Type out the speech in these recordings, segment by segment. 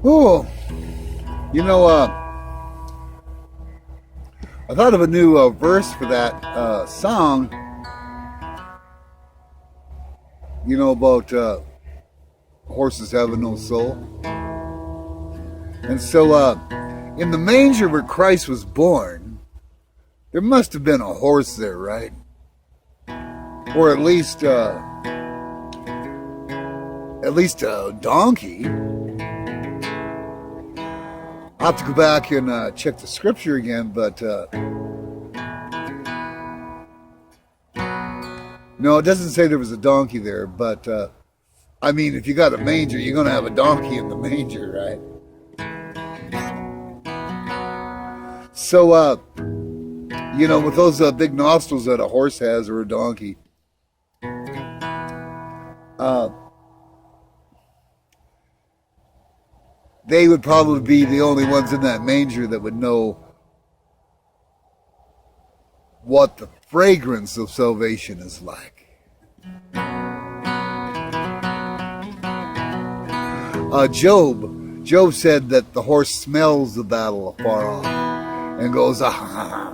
Oh, you know, I thought of a new verse for that song. You know about horses having no soul. And so, in the manger where Christ was born, there must have been a horse there, right? Or at least a donkey. I'll have to go back and check the scripture again, but no, it doesn't say there was a donkey there. But I mean, if you got a manger, you're going to have a donkey in the manger, right? So, you know, with those big nostrils that a horse has or a donkey, they would probably be the only ones in that manger that would know what the fragrance of salvation is like. Job said that the horse smells the battle afar off and goes, ah.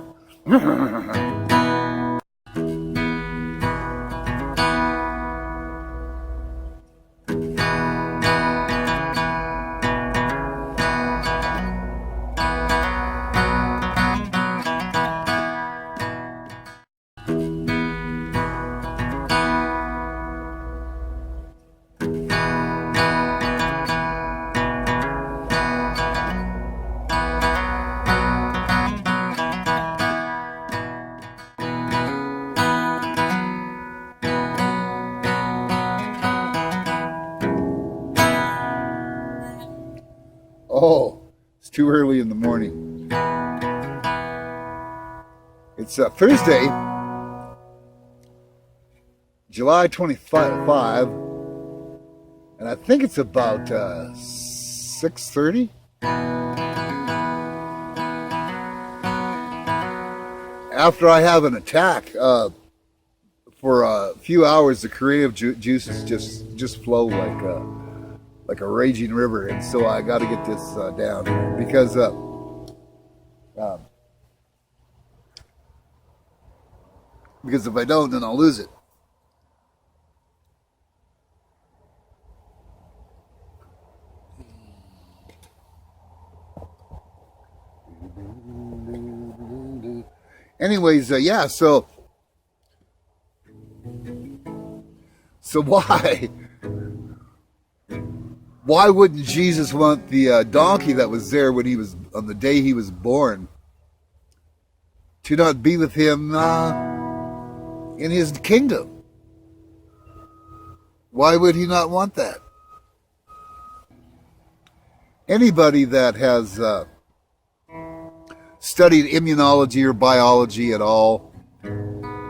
Oh, it's too early in the morning. It's Thursday, July 25, and I think it's about 6:30. After I have an attack, for a few hours, the creative juices just flow like a raging river, and so I got to get this down because if I don't, then I'll lose it. Anyways, yeah. So why wouldn't Jesus want the donkey that was there when he was on the day he was born to not be with him in his kingdom? Why would he not want that? Anybody that has studied immunology or biology at all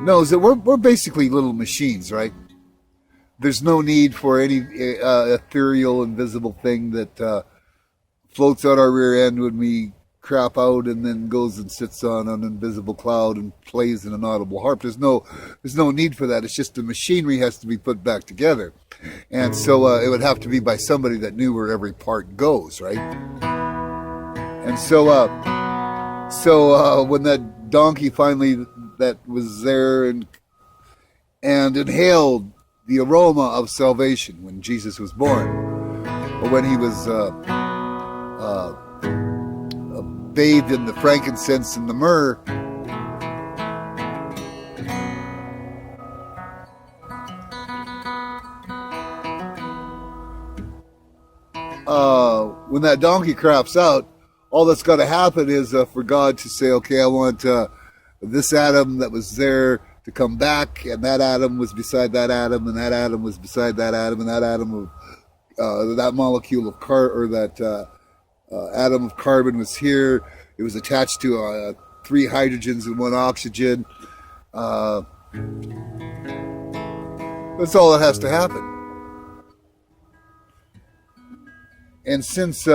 knows that we're basically little machines, right? There's no need for any ethereal, invisible thing that floats out our rear end when we crap out and then goes and sits on an invisible cloud and plays an inaudible harp. There's no need for that. It's just the machinery has to be put back together. And so it would have to be by somebody that knew where every part goes, right? And so when that donkey finally that was there and inhaled the aroma of salvation when Jesus was born, or when he was bathed in the frankincense and the myrrh, when that donkey craps out, all that's got to happen is for God to say, okay, I want this Adam that was there to come back, and that atom was beside that atom, and that atom was beside that atom, and that atom of that molecule of that atom of carbon was here. It was attached to 3 hydrogens and 1 oxygen. That's all that has to happen. And since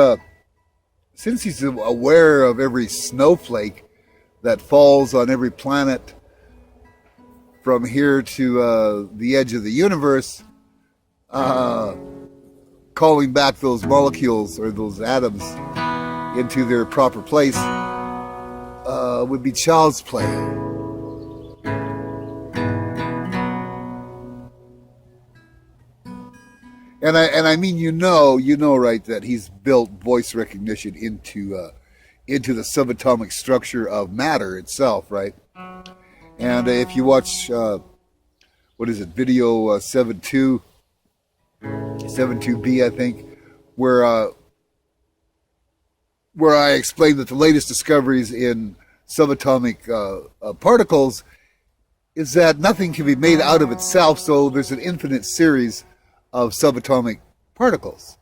he's aware of every snowflake that falls on every planet from here to the edge of the universe, calling back those molecules or those atoms into their proper place would be child's play. And I mean, you know, right, that he's built voice recognition into the subatomic structure of matter itself, right? And if you watch, what is it, video 72B, I think, where I explained that the latest discoveries in subatomic particles is that nothing can be made out of itself, so there's an infinite series of subatomic particles,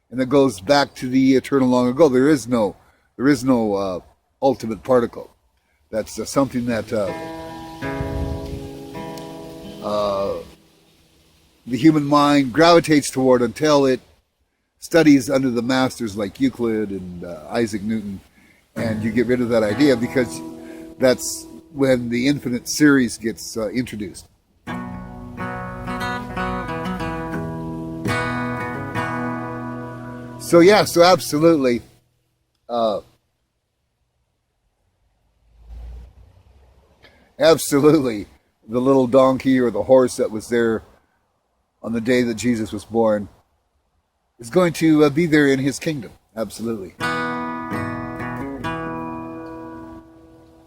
and it goes back to the eternal long ago. There is no ultimate particle. That's something that the human mind gravitates toward until it studies under the masters like Euclid and Isaac Newton, and you get rid of that idea because that's when the infinite series gets introduced. So yeah, so absolutely. Absolutely, the little donkey or the horse that was there on the day that Jesus was born is going to be there in his kingdom. Absolutely.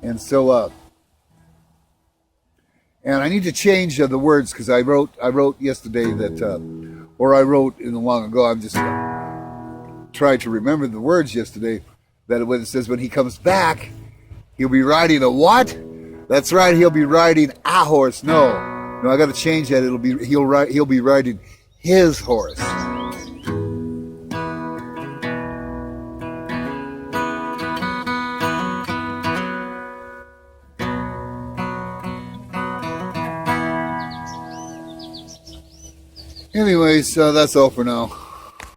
And so, and I need to change the words because I wrote yesterday that, or I wrote in the long ago. I'm just tried to remember the words yesterday. That when it says when he comes back, he'll be riding a what? That's right. He'll be riding a horse. No, I got to change that. He'll be riding his horse. Anyways, that's all for now.